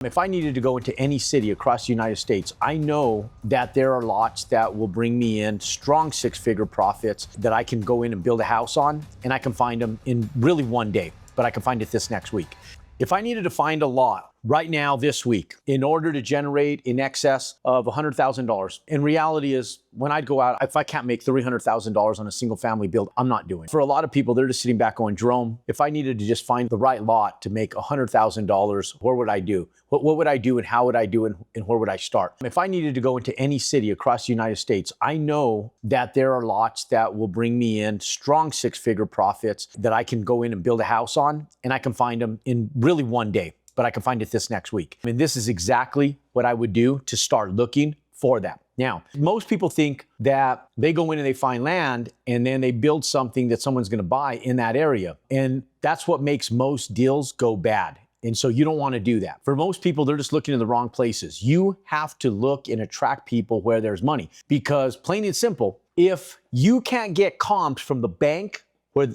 If I needed to go into any city across the United States, I know that there are lots that will bring me in strong six-figure profits that I can go in and build a house on, and I can find them in really one day, but I can find it this next week. If I needed to find a lot right now this week in order to generate in excess of $100,000, and reality is when I'd go out, if I can't make $300,000 on a single family build, I'm not doing it. For a lot of people, they're just sitting back going, Jerome, if I needed to just find the right lot to make $100,000, where would I do? What would I do and how would I do and where would I start? If I needed to go into any city across the United States, I know that there are lots that will bring me in strong six-figure profits that I can go in and build a house on, and I can find them in really one day, but I can find it this next week. And this is exactly what I would do to start looking for that. Now, most people think that they go in and they find land and then they build something that someone's going to buy in that area. And that's what makes most deals go bad. And so you don't want to do that. For most people, they're just looking in the wrong places. You have to look and attract people where there's money, because plain and simple, if you can't get comps from the bank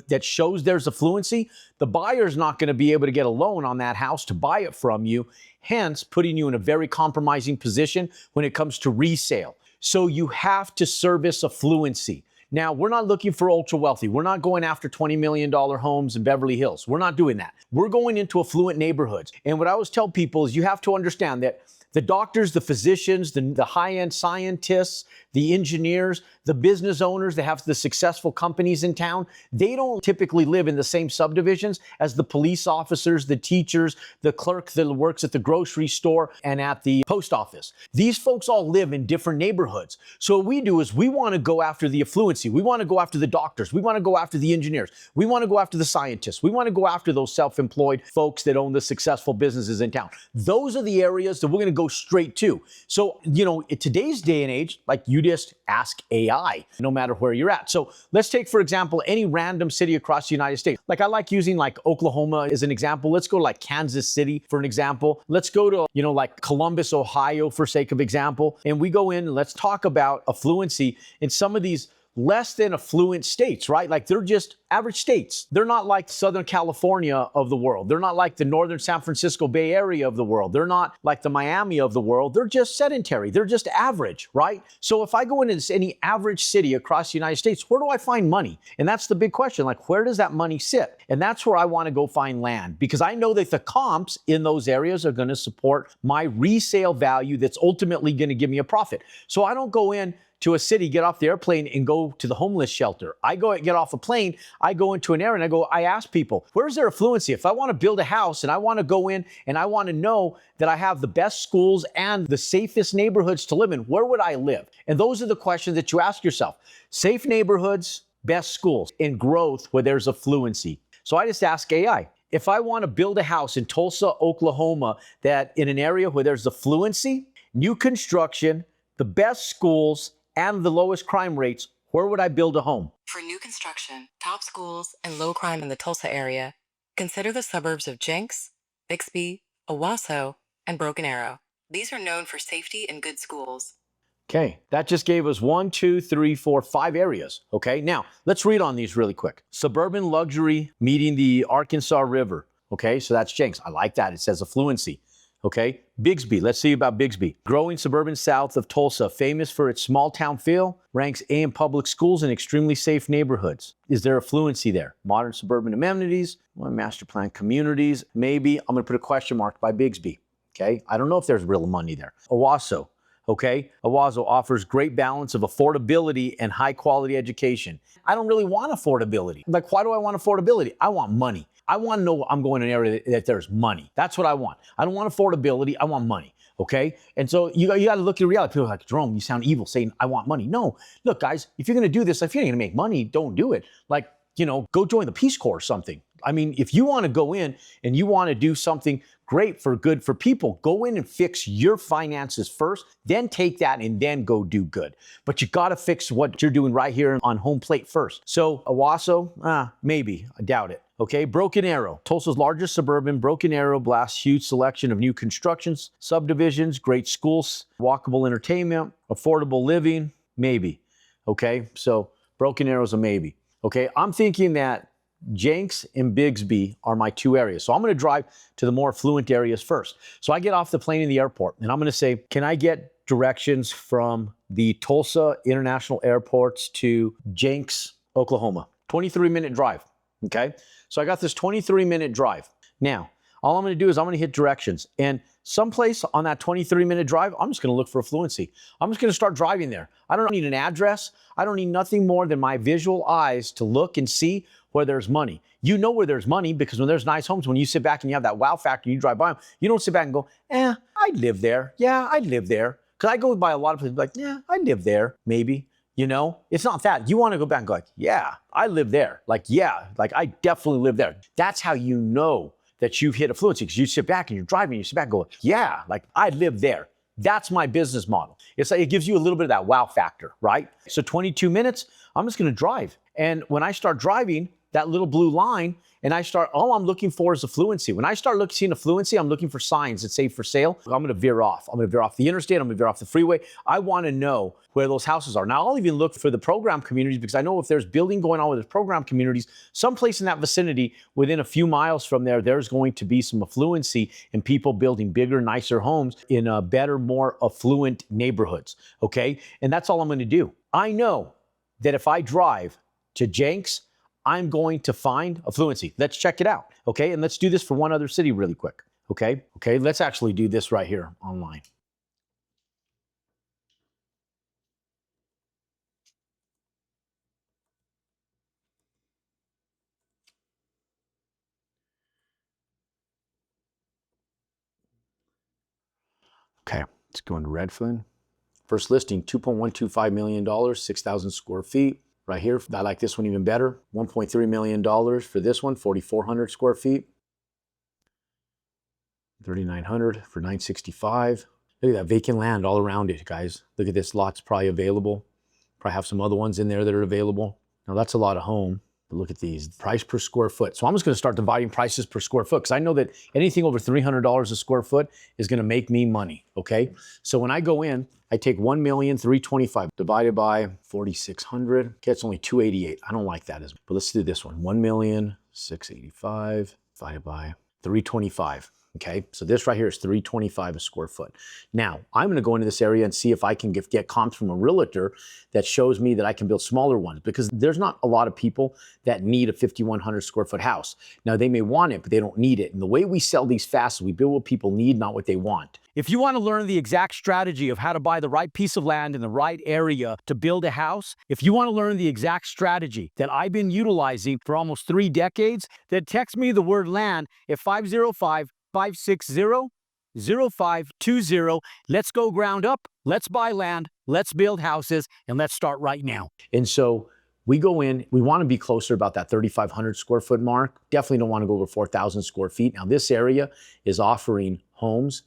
that shows there's affluency, the buyer's not going to be able to get a loan on that house to buy it from you, hence putting you in a very compromising position when it comes to resale. So you have to service affluency. Now, we're not looking for ultra wealthy. We're not going after $20 million homes in Beverly Hills. We're not doing that. We're going into affluent neighborhoods. And what I always tell people is you have to understand that the doctors, the physicians, the high-end scientists, the engineers, the business owners that have the successful companies in town, they don't typically live in the same subdivisions as the police officers, the teachers, the clerk that works at the grocery store and at the post office. These folks all live in different neighborhoods. So what we do is we want to go after the affluency. We want to go after the doctors. We want to go after the engineers. We want to go after the scientists. We want to go after those self-employed folks that own the successful businesses in town. Those are the areas that we're going to go straight to. So, in today's day and age, like, you just ask AI, no matter where you're at. So let's take, for example, any random city across the United States. Like, I like using like Oklahoma as an example. Let's go to like Kansas City for an example. Let's go to, like Columbus, Ohio for sake of example. And we go in and let's talk about affluency in some of these less than affluent states, right? Like, they're just average states. They're not like Southern California of the world. They're not like the Northern San Francisco Bay Area of the world. They're not like the Miami of the world. They're just sedentary. They're just average, right? So if I go into any average city across the United States, where do I find money? And that's the big question. Like, where does that money sit? And that's where I want to go find land, because I know that the comps in those areas are going to support my resale value that's ultimately going to give me a profit. So I don't go in to a city, get off the airplane and go to the homeless shelter. I go get off a plane, I go into an area and I ask people, where's their affluency? If I want to build a house and I want to go in and I want to know that I have the best schools and the safest neighborhoods to live in, where would I live? And those are the questions that you ask yourself. Safe neighborhoods, best schools, and growth where there's affluency. So I just ask AI, if I want to build a house in Tulsa, Oklahoma, that in an area where there's affluency, new construction, the best schools, and the lowest crime rates, where would I build a home? For new construction, top schools, and low crime in the Tulsa area, consider the suburbs of Jenks, Bixby, Owasso, and Broken Arrow. These are known for safety and good schools. Okay, that just gave us 1, 2, 3, 4, 5 areas. Okay, now let's read on these really quick. Suburban luxury meeting the Arkansas River. Okay, so that's Jenks. I like that. It says affluency. Okay, Bixby, let's see about Bixby. Growing suburban south of Tulsa, famous for its small town feel, ranks A in public schools and extremely safe neighborhoods. Is there affluency there? Modern suburban amenities, master plan communities, maybe. I'm gonna put a question mark by Bixby, okay? I don't know if there's real money there. Owasso, okay? Owasso offers great balance of affordability and high quality education. I don't really want affordability. Like, why do I want affordability? I want money. I want to know I'm going to an area that there's money. That's what I want. I don't want affordability. I want money. Okay? And so you got to look at reality. People are like, Jerome, you sound evil saying I want money. No, look, guys, if you're going to do this, if you're going to make money, don't do it. Like, go join the Peace Corps or something. I mean, if you want to go in and you want to do something great for good for people, go in and fix your finances first, then take that and then go do good. But you got to fix what you're doing right here on home plate first. So Owasso, maybe, I doubt it. Okay, Broken Arrow, Tulsa's largest suburban. Broken Arrow blasts huge selection of new constructions, subdivisions, great schools, walkable entertainment, affordable living, maybe. Okay, so Broken Arrow's a maybe. Okay, I'm thinking that Jenks and Bigsby are my two areas. So I'm going to drive to the more affluent areas first. So I get off the plane in the airport and I'm going to say, can I get directions from the Tulsa International Airports to Jenks, Oklahoma? 23-minute drive. Okay. So I got this 23-minute drive. Now, all I'm going to do is I'm going to hit directions. And someplace on that 23-minute drive, I'm just going to look for affluency. I'm just going to start driving there. I don't need an address. I don't need nothing more than my visual eyes to look and see where there's money. You know where there's money because when there's nice homes, when you sit back and you have that wow factor, you drive by them, you don't sit back and go, I'd live there. Yeah, I'd live there. Because I go by a lot of places like, yeah, I'd live there, maybe. You know, it's not that. You want to go back and go like, yeah, I live there. Like, yeah, like I definitely live there. That's how you know that you've hit affluency, because you sit back and you're driving, you sit back and go, yeah, like I live there. That's my business model. It's like it gives you a little bit of that wow factor, right? So 22 minutes, I'm just going to drive. And when I start driving that little blue line and I start, all I'm looking for is affluency. When I start seeing affluency, I'm looking for signs that say for sale. I'm going to veer off. I'm going to veer off the interstate. I'm going to veer off the freeway. I want to know where those houses are. Now, I'll even look for the program communities because I know if there's building going on with the program communities, someplace in that vicinity, within a few miles from there, there's going to be some affluency and people building bigger, nicer homes in better, more affluent neighborhoods. Okay. And that's all I'm going to do. I know that if I drive to Jenks, I'm going to find affluency. Let's check it out, okay? And let's do this for one other city really quick, okay? Okay, let's actually do this right here online. Okay, let's go into Redfin. First listing, $2.125 million, 6,000 square feet. Right here, I like this one even better. $1.3 million for this one, 4,400 square feet. 3,900 for 965. Look at that vacant land all around it, guys. Look at this lot's probably available. Probably have some other ones in there that are available. Now that's a lot of home. But look at these, price per square foot. So I'm just gonna start dividing prices per square foot because I know that anything over $300 a square foot is gonna make me money, okay? So when I go in, I take 1,325,000 divided by 4,600. Okay, it's only 288. I don't like that as much, but let's do this one. 1,685,000 divided by 325. Okay, so this right here is 325 a square foot. Now, I'm gonna go into this area and see if I can get comps from a realtor that shows me that I can build smaller ones, because there's not a lot of people that need a 5,100 square foot house. Now, they may want it, but they don't need it. And the way we sell these fast is we build what people need, not what they want. If you want to learn the exact strategy of how to buy the right piece of land in the right area to build a house, if you want to learn the exact strategy that I've been utilizing for almost 3 decades, then text me the word land at 505-560-0520. Let's go ground up. Let's buy land. Let's build houses. And let's start right now. And so we go in, we want to be closer about that 3,500 square foot mark. Definitely don't want to go over 4,000 square feet. Now, this area is offering homes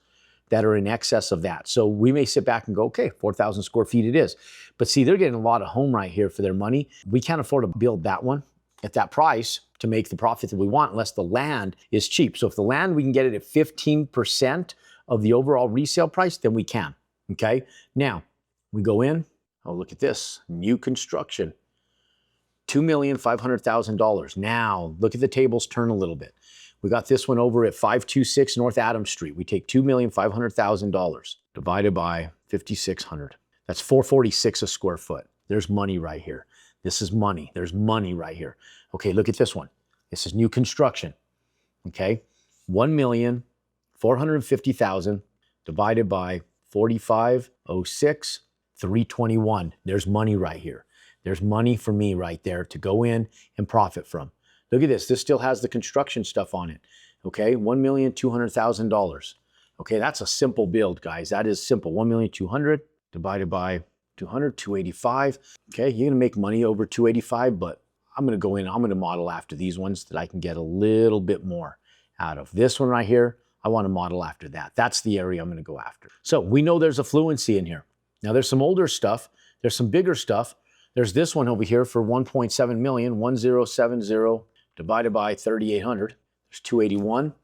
that are in excess of that. So we may sit back and go, okay, 4,000 square feet it is. But see, they're getting a lot of home right here for their money. We can't afford to build that one at that price to make the profit that we want unless the land is cheap. So if the land, we can get it at 15% of the overall resale price, then we can, okay? Now, we go in, oh, look at this, new construction, $2,500,000. Now, look at the tables turn a little bit. We got this one over at 526 North Adams Street. We take $2,500,000 divided by 5,600. That's $446 a square foot. There's money right here. This is money. There's money right here. Okay, look at this one. This is new construction. Okay, 1,450,000 divided by 4506, 321. There's money right here. There's money for me right there to go in and profit from. Look at this. This still has the construction stuff on it. Okay, $1,200,000. Okay, that's a simple build, guys. That is simple. 1,200,000 divided by 200, 285. Okay, you're gonna make money over 285, but I'm gonna go in, I'm gonna model after these ones that I can get a little bit more out of. This one right here, I wanna model after that. That's the area I'm gonna go after. So we know there's affluency in here. Now there's some older stuff, there's some bigger stuff. There's this one over here for 1.7 million, 1070 divided by 3,800. There's 281,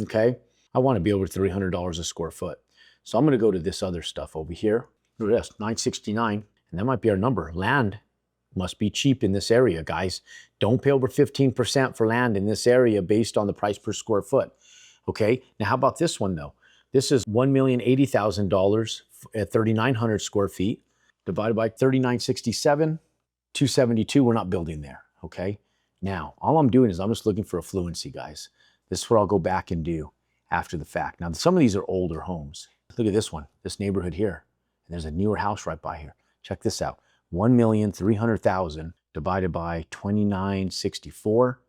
okay? I wanna be over $300 a square foot. So I'm gonna go to this other stuff over here. Look at this, 969, and that might be our number. Land Must be cheap in this area, guys. Don't pay over 15% for land in this area based on the price per square foot. Okay, now how about this one though? This is $1,080,000 at 3,900 square feet divided by 3,967, 272. We're not building there. Okay, now all I'm doing is I'm just looking for affluency, guys. This is what I'll go back and do after the fact. Now, some of these are older homes. Look at this one, this neighborhood here. And there's a newer house right by here. Check this out. 1,300,000 divided by 2,964.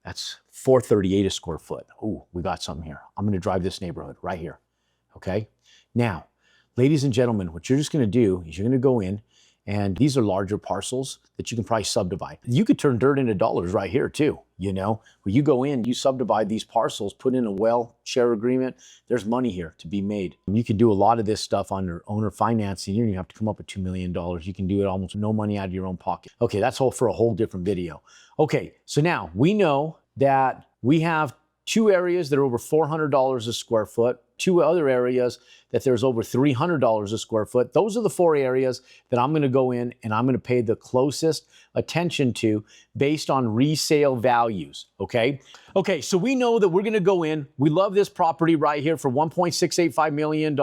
That's 438 a square foot. Oh, we got something here. I'm going to drive this neighborhood right here. Okay. Now, ladies and gentlemen, what you're just going to do is you're going to go in, and these are larger parcels that you can probably subdivide. You could turn dirt into dollars right here too, you know. When you go in, you subdivide these parcels, put in a well share agreement, there's money here to be made. You can do a lot of this stuff under owner financing. You don't even have to come up with $2 million. You can do it almost no money out of your own pocket. Okay, that's all for a whole different video. Okay, so now we know that we have two areas that are over $400 a square foot, two other areas that there's over $300 a square foot. Those are the four areas that I'm going to go in and I'm going to pay the closest attention to based on resale values, okay? Okay, so we know that we're going to go in. We love this property right here for $1.685 million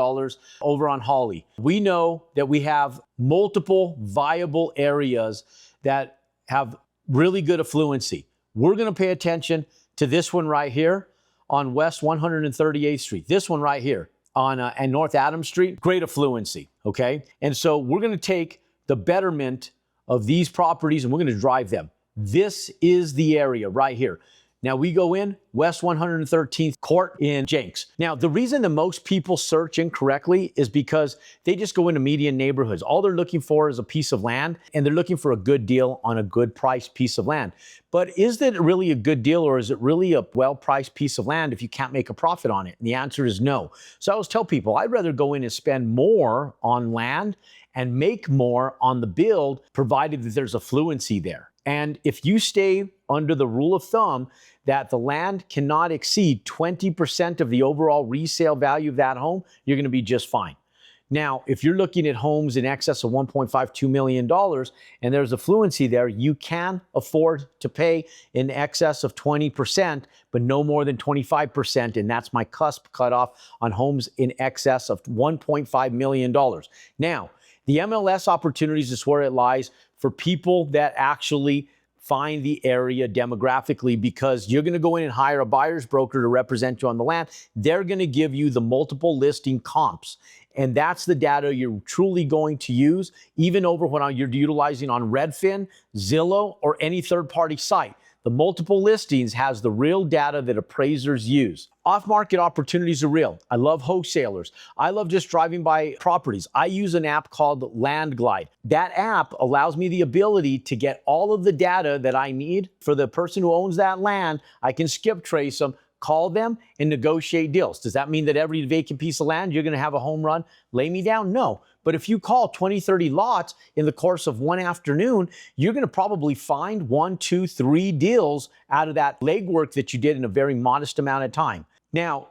over on Holly. We know that we have multiple viable areas that have really good affluency. We're going to pay attention to this one right here on West 138th Street. This one right here on and North Adams Street, great affluency, okay? And so we're going to take the betterment of these properties and we're going to drive them. This is the area right here. Now we go in West 113th Court in Jenks. Now the reason that most people search incorrectly is because they just go into median neighborhoods. All they're looking for is a piece of land and they're looking for a good deal on a good priced piece of land. But is that really a good deal, or is it really a well-priced piece of land if you can't make a profit on it? And the answer is no. So I always tell people, I'd rather go in and spend more on land and make more on the build, provided that there's affluency there. And if you stay under the rule of thumb that the land cannot exceed 20% of the overall resale value of that home, you're going to be just fine. Now, if you're looking at homes in excess of $1.52 million and there's affluency there, you can afford to pay in excess of 20%, but no more than 25%. And that's my cusp cutoff on homes in excess of $1.5 million. Now, the MLS opportunities is where it lies for people that actually find the area demographically, because you're going to go in and hire a buyer's broker to represent you on the land. They're going to give you the multiple listing comps. And that's the data you're truly going to use, even over when you're utilizing on Redfin, Zillow, or any third-party site. The multiple listings has the real data that appraisers use. Off-market opportunities are real. I love wholesalers. I love just driving by properties. I use an app called Land Glide. That app allows me the ability to get all of the data that I need for the person who owns that land. I can skip trace them, call them, and negotiate deals. Does that mean that every vacant piece of land you're going to have a home run? Lay me down? No. But if you call 20, 30 lots in the course of one afternoon, you're going to probably find 1, 2, 3 deals out of that legwork that you did in a very modest amount of time. Now,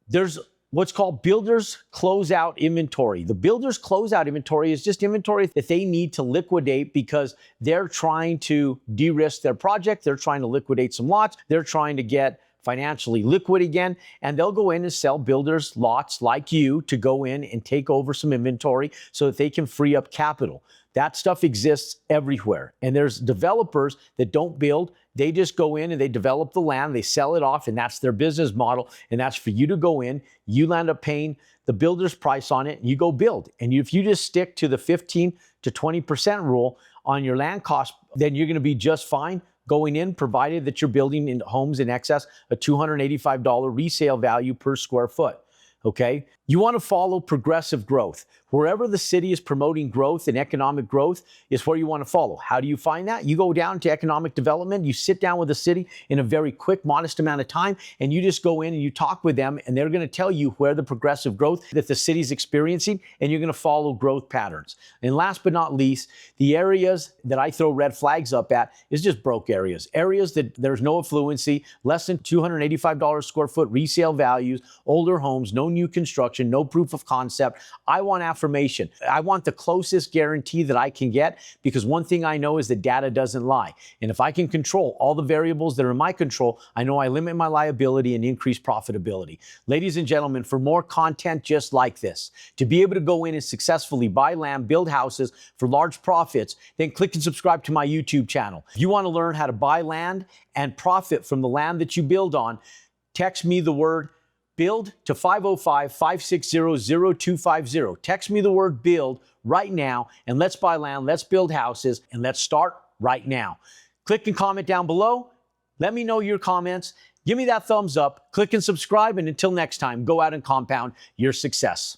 there's what's called builder's closeout inventory. The builder's closeout inventory is just inventory that they need to liquidate because they're trying to de-risk their project. They're trying to liquidate some lots. They're trying to get financially liquid again, and they'll go in and sell builders lots like you to go in and take over some inventory so that they can free up capital. That stuff exists everywhere. And there's developers that don't build. They just go in and they develop the land, they sell it off, and that's their business model. And that's for you to go in, you end up paying the builder's price on it, and you go build. And if you just stick to the 15 to 20% rule on your land cost, then you're going to be just fine going in, provided that you're building in homes in excess of $285 resale value per square foot. Okay? You want to follow progressive growth. Wherever the city is promoting growth and economic growth is where you want to follow. How do you find that? You go down to economic development, you sit down with the city in a very quick, modest amount of time, and you just go in and you talk with them, and they're going to tell you where the progressive growth that the city's experiencing, and you're going to follow growth patterns. And last but not least, the areas that I throw red flags up at is just broke areas. Areas that there's no affluency, less than $285 square foot resale values, older homes, no new construction, no proof of concept. I want affirmation. I want the closest guarantee that I can get, because one thing I know is that data doesn't lie. And if I can control all the variables that are in my control, I know I limit my liability and increase profitability. Ladies and gentlemen, for more content just like this, to be able to go in and successfully buy land, build houses for large profits, then click and subscribe to my YouTube channel. If you want to learn how to buy land and profit from the land that you build on, text me the word BUILD to 505-560-0250. Text me the word BUILD right now, and let's buy land, let's build houses, and let's start right now. Click and comment down below. Let me know your comments. Give me that thumbs up. Click and subscribe, and until next time, go out and compound your success.